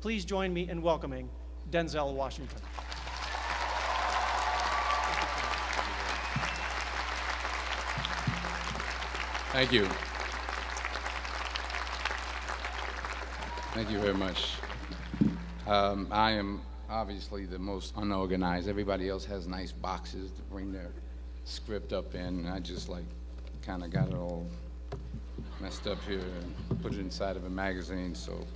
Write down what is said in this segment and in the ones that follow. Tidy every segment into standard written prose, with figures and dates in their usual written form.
Please join me in welcoming Denzel Washington. Thank you. Thank you very much. I am obviously the most unorganized. Everybody else has nice boxes to bring their script up in. I just like kind of got it all messed up here and put it inside of a magazine. So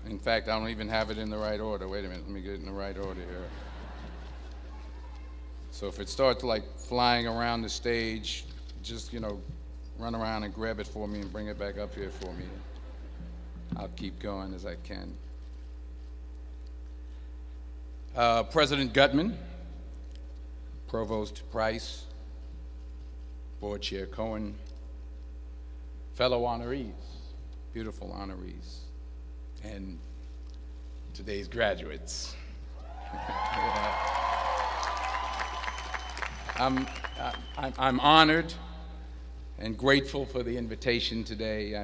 in fact, I don't even have it in the right order. Wait a minute, let me get it in the right order here. So if it starts like flying around the stage, just, run around and grab it for me and bring it back up here for me. I'll keep going as I can. President Gutman, Provost Price, Board Chair Cohen, fellow honorees, beautiful honorees, and today's graduates. I'm honored and grateful for the invitation today.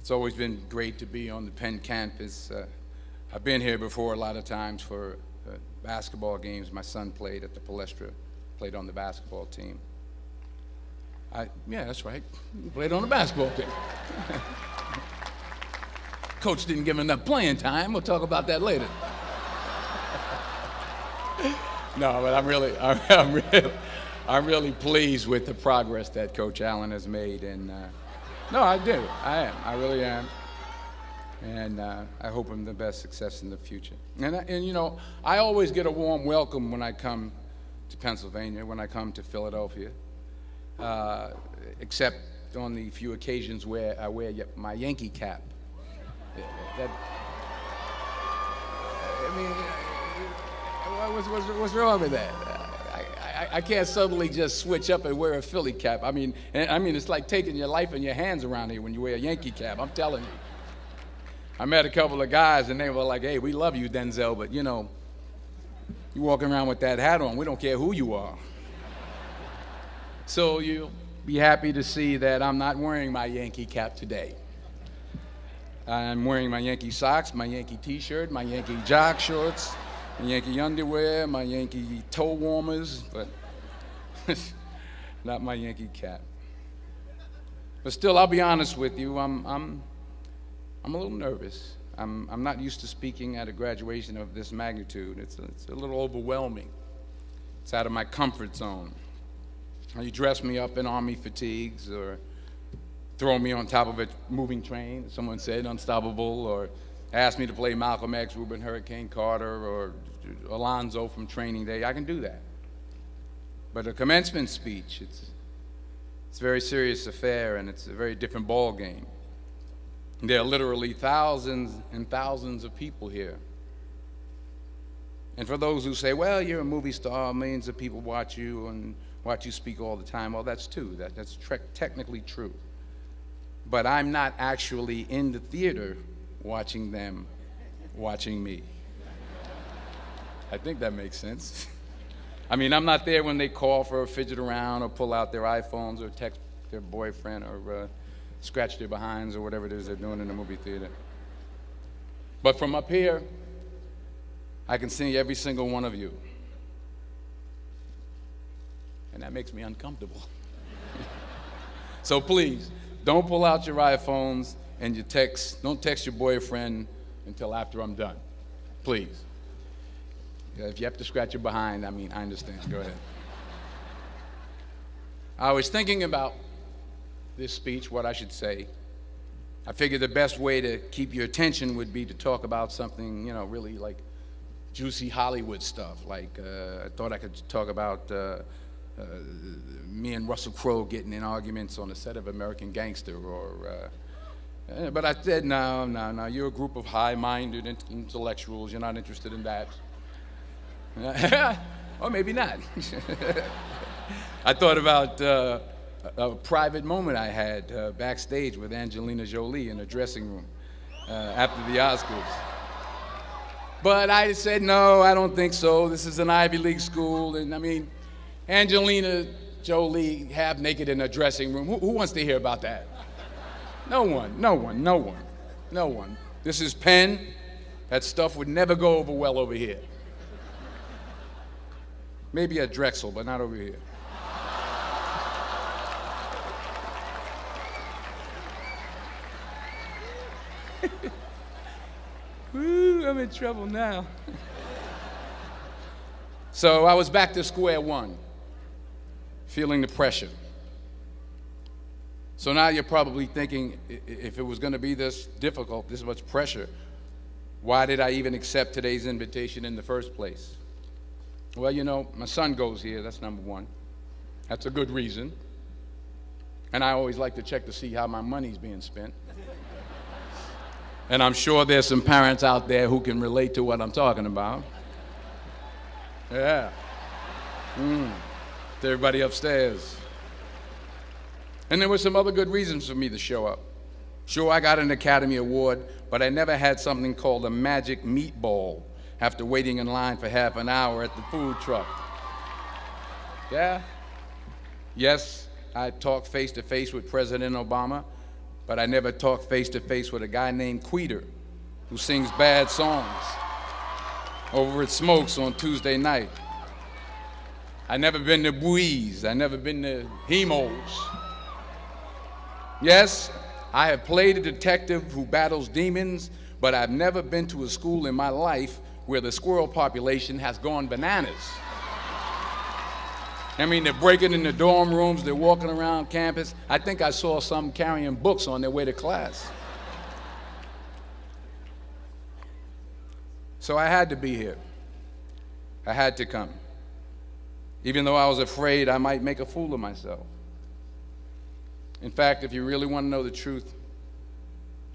It's always been great to be on the Penn campus. I've been here before a lot of times for basketball games. My son played at the Palestra, played on the basketball team. Yeah, that's right. He played on the basketball team. Coach didn't give him enough playing time. We'll talk about that later. No, but I'm really pleased with the progress that Coach Allen has made, and no, I do. I am. I really am, and I hope him the best success in the future. And I always get a warm welcome when I come to Pennsylvania, when I come to Philadelphia, except on the few occasions where I wear my Yankee cap. What's wrong with that? I can't suddenly just switch up and wear a Philly cap. I mean, it's like taking your life in your hands around here when you wear a Yankee cap. I'm telling you. I met a couple of guys and they were like, "Hey, we love you, Denzel, but you walking around with that hat on. We don't care who you are." So you'll be happy to see that I'm not wearing my Yankee cap today. I'm wearing my Yankee socks, my Yankee T-shirt, my Yankee jock shorts, my Yankee underwear, my Yankee toe warmers, but not my Yankee cap. But still, I'll be honest with you, I'm a little nervous. I'm not used to speaking at a graduation of this magnitude. It's a little overwhelming. It's out of my comfort zone. You dress me up in army fatigues or throw me on top of a moving train, someone said, unstoppable, or ask me to play Malcolm X, Reuben Hurricane Carter, or Alonzo from Training Day. I can do that. But a commencement speech, it's a very serious affair, and it's a very different ball game. There are literally thousands and thousands of people here. And for those who say, well, you're a movie star, millions of people watch you and watch you speak all the time, well, that's true. That's technically true. But I'm not actually in the theater watching them watching me. I think that makes sense. I mean, I'm not there when they call for a fidget around or pull out their iPhones or text their boyfriend or scratch their behinds or whatever it is they're doing in the movie theater. But from up here, I can see every single one of you. And that makes me uncomfortable. So please, don't pull out your iPhones and don't text your boyfriend until after I'm done. Please. If you have to scratch your behind, I understand. Go ahead. I was thinking about this speech, what I should say. I figured the best way to keep your attention would be to talk about something, really like juicy Hollywood stuff. Like, I thought I could talk about me and Russell Crowe getting in arguments on the set of American Gangster, but I said, no, you're a group of high-minded intellectuals, you're not interested in that. Or maybe not. I thought about a private moment I had backstage with Angelina Jolie in a dressing room after the Oscars. But I said, no, I don't think so. This is an Ivy League school, and Angelina Jolie half naked in a dressing room. Who wants to hear about that? No one. No one. This is pen. That stuff would never go over well over here. Maybe at Drexel, but not over here. Woo, I'm in trouble now. So I was back to square one, feeling the pressure. So now you're probably thinking, if it was going to be this difficult, this much pressure, why did I even accept today's invitation in the first place? Well, you know, my son goes here, that's number one. That's a good reason. And I always like to check to see how my money's being spent. And I'm sure there's some parents out there who can relate to what I'm talking about. Yeah. To everybody upstairs. And there were some other good reasons for me to show up. Sure, I got an Academy Award, but I never had something called a magic meatball after waiting in line for half an hour at the food truck. Yeah? Yes, I talked face-to-face with President Obama, but I never talked face-to-face with a guy named Queter who sings bad songs over at Smokes on Tuesday night. I never been to Buies. I never been to Hemos. Yes, I have played a detective who battles demons, but I've never been to a school in my life where the squirrel population has gone bananas. I mean, they're breaking in the dorm rooms, they're walking around campus. I think I saw some carrying books on their way to class. So I had to be here. I had to come. Even though I was afraid I might make a fool of myself. In fact, if you really want to know the truth,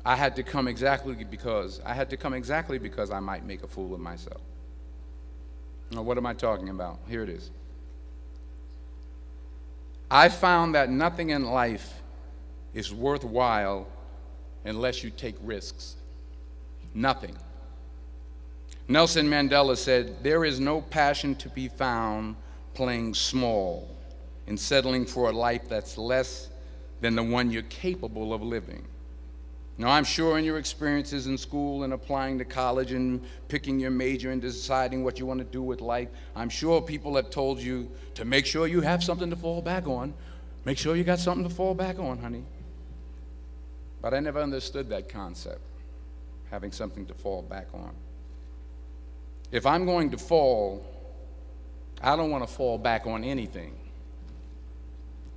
I had to come exactly because I might make a fool of myself. Now, what am I talking about? Here it is. I found that nothing in life is worthwhile unless you take risks. Nothing. Nelson Mandela said, "There is no passion to be found playing small and settling for a life that's less than the one you're capable of living." Now, I'm sure in your experiences in school and applying to college and picking your major and deciding what you want to do with life, I'm sure people have told you to make sure you have something to fall back on. Make sure you got something to fall back on, honey. But I never understood that concept, having something to fall back on. If I'm going to fall, I don't want to fall back on anything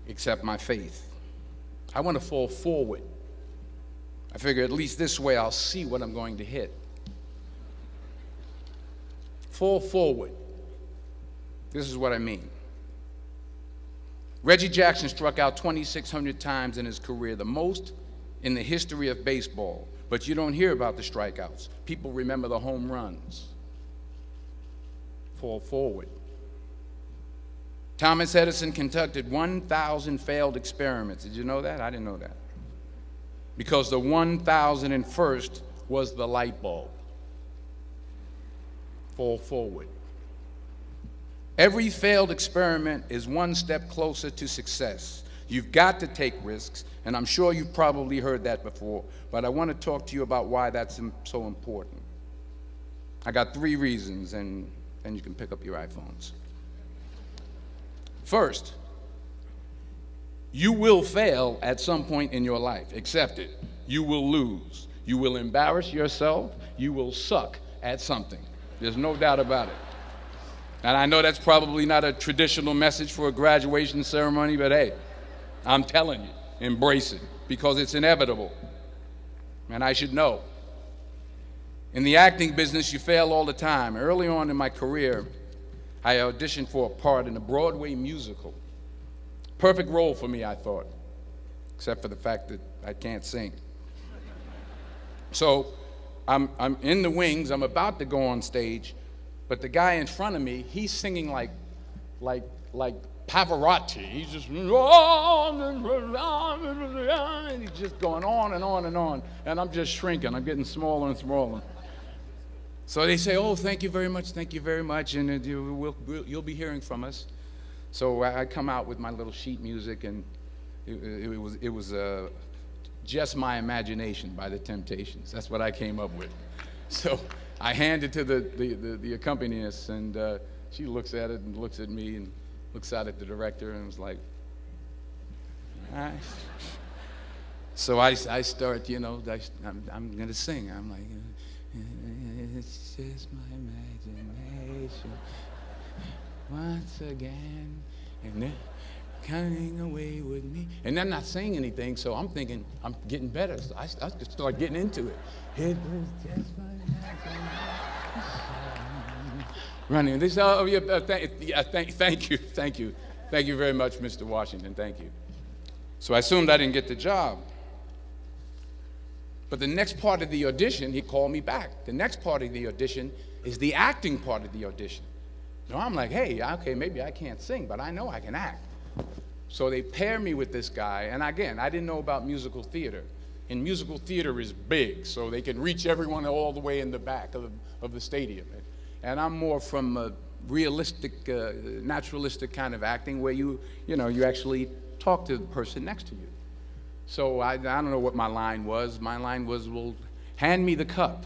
except my faith. I want to fall forward. I figure at least this way I'll see what I'm going to hit. Fall forward. This is what I mean. Reggie Jackson struck out 2,600 times in his career, the most in the history of baseball. But you don't hear about the strikeouts. People remember the home runs. Fall forward. Thomas Edison conducted 1,000 failed experiments. Did you know that? I didn't know that. Because the 1,001st was the light bulb. Fall forward. Every failed experiment is one step closer to success. You've got to take risks, and I'm sure you've probably heard that before, but I want to talk to you about why that's so important. I got 3 reasons, and you can pick up your iPhones. First, you will fail at some point in your life. Accept it. You will lose. You will embarrass yourself. You will suck at something. There's no doubt about it. And I know that's probably not a traditional message for a graduation ceremony, but hey, I'm telling you, embrace it, because it's inevitable. And I should know. In the acting business, you fail all the time. Early on in my career, I auditioned for a part in a Broadway musical. Perfect role for me, I thought, except for the fact that I can't sing. So I'm in the wings, I'm about to go on stage, but the guy in front of me, he's singing like Pavarotti. He's just, and he's just going on and on and on, and I'm just shrinking. I'm getting smaller and smaller. So they say, "Oh, thank you very much, and you'll be hearing from us." So I come out with my little sheet music, and it was Just My Imagination by the Temptations. That's what I came up with. So I hand it to the accompanist, and she looks at it and looks at me and looks out at the director and was like, all right. So I start, you know, I'm going to sing. I'm like, it's just my imagination once again, and they're coming away with me. And I'm not saying anything, so I'm thinking I'm getting better. So I start getting into it. It was just my imagination. Running. This, oh, yeah, thank you very much, Mr. Washington. Thank you. So I assumed I didn't get the job. But the next part of the audition, he called me back. The next part of the audition is the acting part of the audition. So I'm like, hey, okay, maybe I can't sing, but I know I can act. So they pair me with this guy, and again, I didn't know about musical theater. And musical theater is big, so they can reach everyone all the way in the back of the stadium. And I'm more from a realistic, naturalistic kind of acting where you actually talk to the person next to you. So I don't know what my line was. My line was, well, hand me the cup.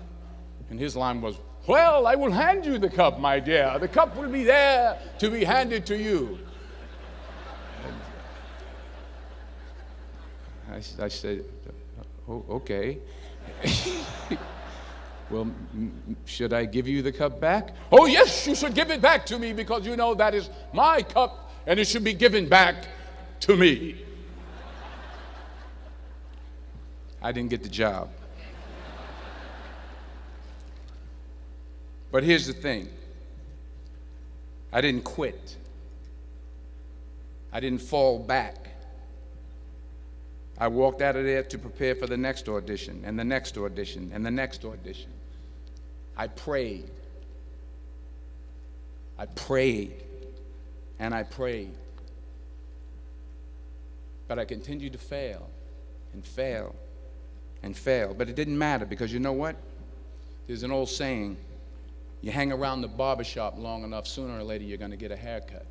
And his line was, well, I will hand you the cup, my dear. The cup will be there to be handed to you. I said, oh, okay. Well, should I give you the cup back? Oh, yes, you should give it back to me because you know that is my cup and it should be given back to me. I didn't get the job. But here's the thing. I didn't quit. I didn't fall back. I walked out of there to prepare for the next audition, and the next audition, and the next audition. I prayed. I prayed, and I prayed. But I continued to fail, and fail, and fail. But it didn't matter, because you know what? There's an old saying, you hang around the barbershop long enough, sooner or later you're going to get a haircut.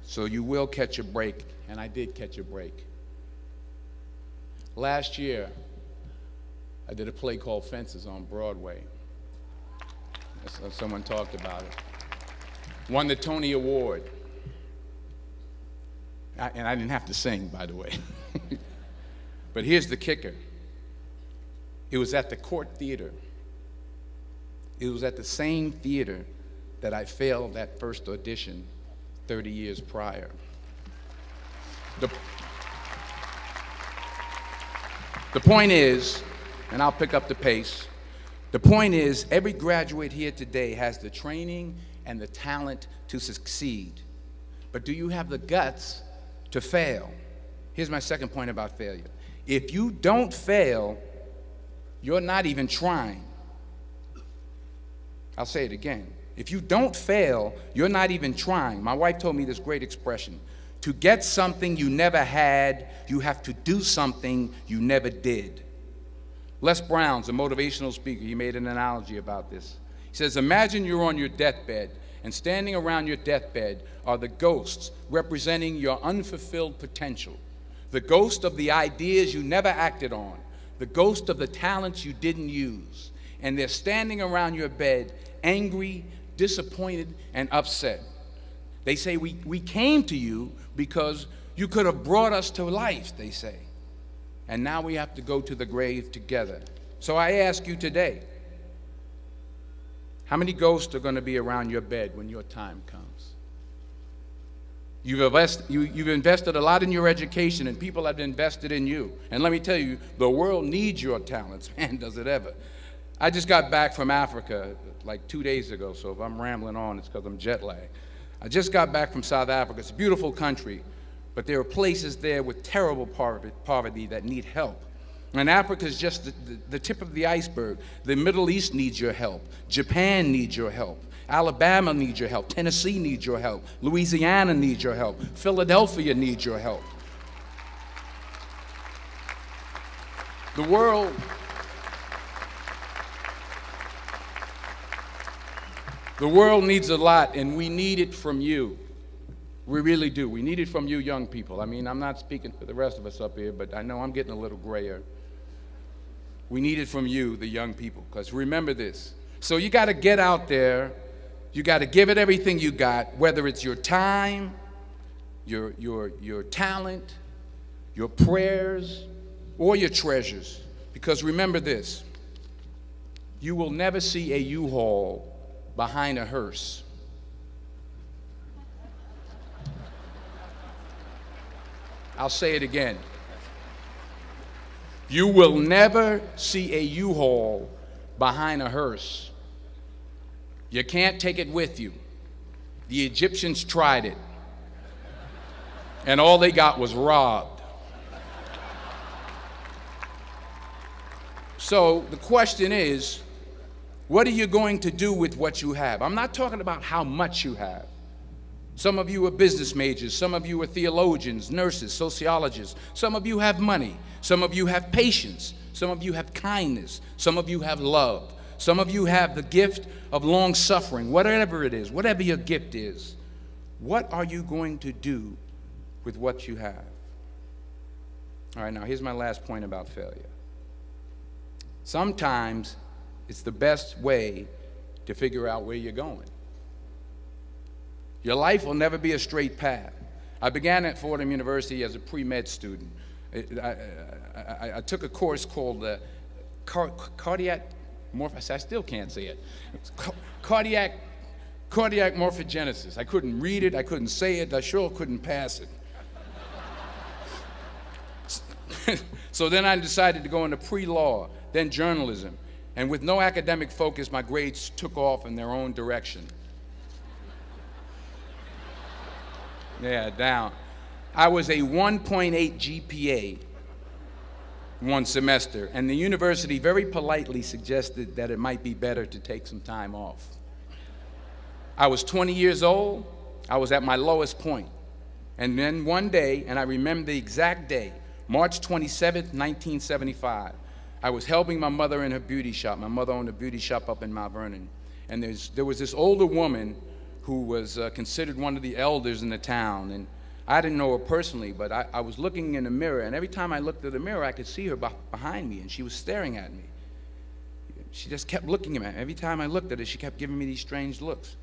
So you will catch a break, and I did catch a break. Last year, I did a play called Fences on Broadway. Someone talked about it. Won the Tony Award. And I didn't have to sing, by the way. But here's the kicker. It was at the Court Theater. It was at the same theater that I failed that first audition 30 years prior. The point is, and I'll pick up the pace, the point is every graduate here today has the training and the talent to succeed. But do you have the guts to fail? Here's my second point about failure. If you don't fail, you're not even trying. I'll say it again. If you don't fail, you're not even trying. My wife told me this great expression. To get something you never had, you have to do something you never did. Les Brown's a motivational speaker. He made an analogy about this. He says, imagine you're on your deathbed, and standing around your deathbed are the ghosts representing your unfulfilled potential. The ghost of the ideas you never acted on. The ghost of the talents you didn't use. And they're standing around your bed, angry, disappointed, and upset. They say, we came to you because you could have brought us to life, they say. And now we have to go to the grave together. So I ask you today, how many ghosts are going to be around your bed when your time comes? You've invested a lot in your education, and people have invested in you. And let me tell you, the world needs your talents, man, does it ever. I just got back from Africa like 2 days ago, so if I'm rambling on, it's because I'm jet lagged. I just got back from South Africa. It's a beautiful country, but there are places there with terrible poverty that need help. And Africa is just the tip of the iceberg. The Middle East needs your help. Japan needs your help. Alabama needs your help. Tennessee needs your help. Louisiana needs your help. Philadelphia needs your help. The world needs a lot, and we need it from you. We really do. We need it from you young people. I mean, I'm not speaking for the rest of us up here, but I know I'm getting a little grayer. We need it from you, the young people, because remember this. So you got to get out there. You got to give it everything you got, whether it's your time, your talent, your prayers, or your treasures. Because remember this, you will never see a U-Haul behind a hearse. I'll say it again. You will never see a U-Haul behind a hearse. You can't take it with you. The Egyptians tried it, and all they got was robbed. So the question is, what are you going to do with what you have? I'm not talking about how much you have. Some of you are business majors, some of you are theologians, nurses, sociologists. Some of you have money, some of you have patience, some of you have kindness, some of you have love. Some of you have the gift of long suffering, whatever it is, whatever your gift is. What are you going to do with what you have? All right, now here's my last point about failure. Sometimes it's the best way to figure out where you're going. Your life will never be a straight path. I began at Fordham University as a pre-med student. I took a course called cardiac I still can't say it. Cardiac morphogenesis. I couldn't read it, I couldn't say it, I sure couldn't pass it. So then I decided to go into pre-law, then journalism. And with no academic focus, my grades took off in their own direction. Yeah, down. I was a 1.8 GPA one semester, and the university very politely suggested that it might be better to take some time off. I was 20 years old. I was at my lowest point. And then one day, and I remember the exact day, March 27th, 1975, I was helping my mother in her beauty shop. My mother owned a beauty shop up in Mount Vernon. And there was this older woman who was considered one of the elders in the town. And I didn't know her personally, but I was looking in the mirror, and every time I looked at the mirror, I could see her behind me, and she was staring at me. She just kept looking at me. Every time I looked at her, she kept giving me these strange looks.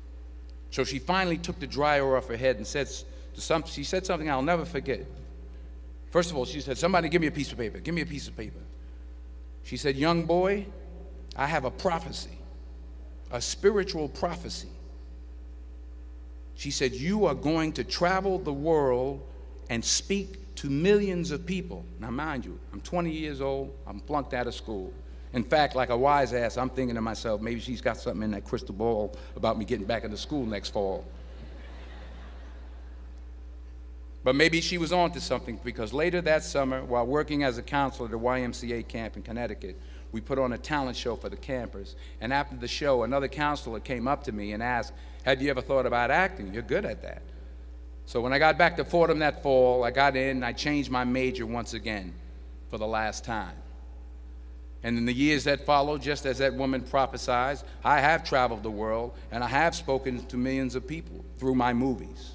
So she finally took the dryer off her head and she said something I'll never forget. First of all, she said, "Somebody give me a piece of paper. Give me a piece of paper." She said, "Young boy, I have a prophecy, a spiritual prophecy." She said, "You are going to travel the world and speak to millions of people." Now, mind you, I'm 20 years old. I'm flunked out of school. In fact, like a wise ass, I'm thinking to myself, maybe she's got something in that crystal ball about me getting back into school next fall. But maybe she was on to something, because later that summer, while working as a counselor at a YMCA camp in Connecticut, we put on a talent show for the campers. And after the show, another counselor came up to me and asked, "Had you ever thought about acting? You're good at that." So when I got back to Fordham that fall, I got in and I changed my major once again for the last time. And in the years that followed, just as that woman prophesied, I have traveled the world and I have spoken to millions of people through my movies.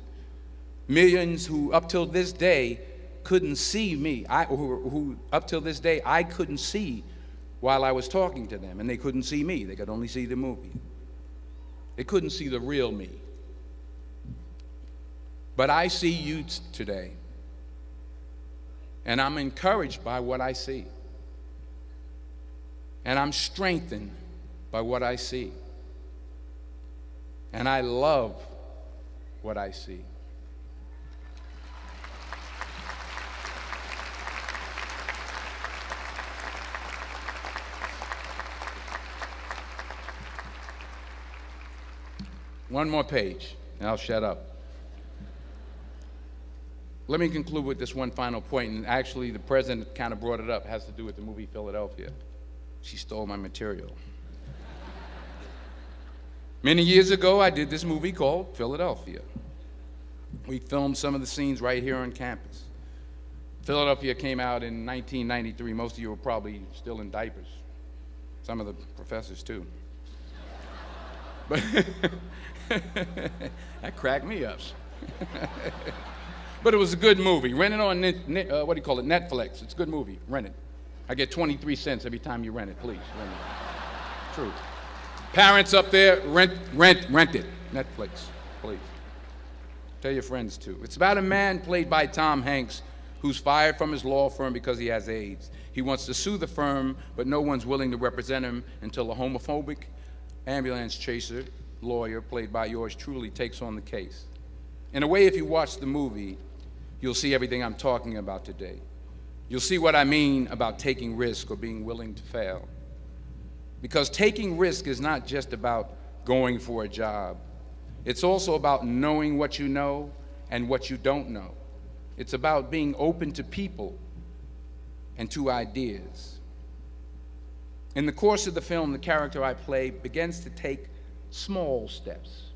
Millions who up till this day couldn't see me, who up till this day I couldn't see while I was talking to them, and they couldn't see me. They could only see the movie. They couldn't see the real me. But I see you today, and I'm encouraged by what I see. And I'm strengthened by what I see. And I love what I see. One more page, and I'll shut up. Let me conclude with this one final point, and actually the president kind of brought it up. It has to do with the movie Philadelphia. She stole my material. Many years ago, I did this movie called Philadelphia. We filmed some of the scenes right here on campus. Philadelphia came out in 1993. Most of you were probably still in diapers. Some of the professors, too. But that cracked me up. But it was a good movie. Rent it on, what do you call it, Netflix. It's a good movie. Rent it. I get 23 cents every time you rent it. Please, rent it. True. Parents up there, rent it. Netflix, please. Tell your friends too. It's about a man played by Tom Hanks who's fired from his law firm because he has AIDS. He wants to sue the firm, but no one's willing to represent him until a homophobic ambulance chaser lawyer, played by yours truly, takes on the case. In a way, if you watch the movie, you'll see everything I'm talking about today. You'll see what I mean about taking risk or being willing to fail. Because taking risk is not just about going for a job. It's also about knowing what you know and what you don't know. It's about being open to people and to ideas. In the course of the film, the character I play begins to take small steps,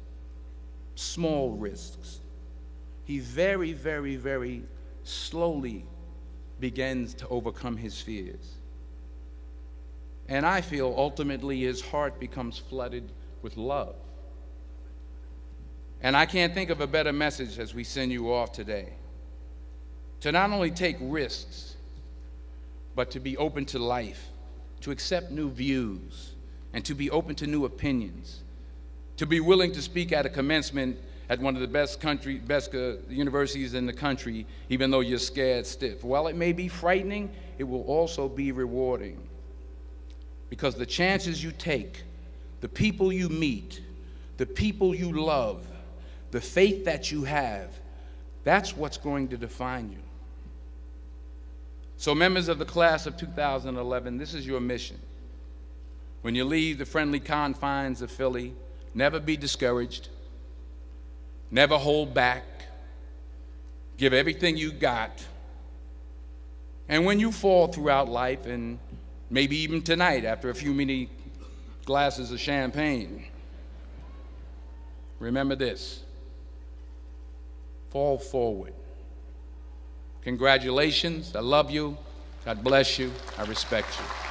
small risks. He very, very, very slowly begins to overcome his fears. And I feel ultimately his heart becomes flooded with love. And I can't think of a better message as we send you off today. To not only take risks, but to be open to life, to accept new views, and to be open to new opinions, to be willing to speak at a commencement at one of the best universities in the country, even though you're scared stiff. While it may be frightening, it will also be rewarding. Because the chances you take, the people you meet, the people you love, the faith that you have, that's what's going to define you. So members of the class of 2011, this is your mission. When you leave the friendly confines of Philly, never be discouraged, never hold back, give everything you got. And when you fall throughout life, and maybe even tonight after a few many glasses of champagne, remember this: fall forward. Congratulations, I love you, God bless you, I respect you.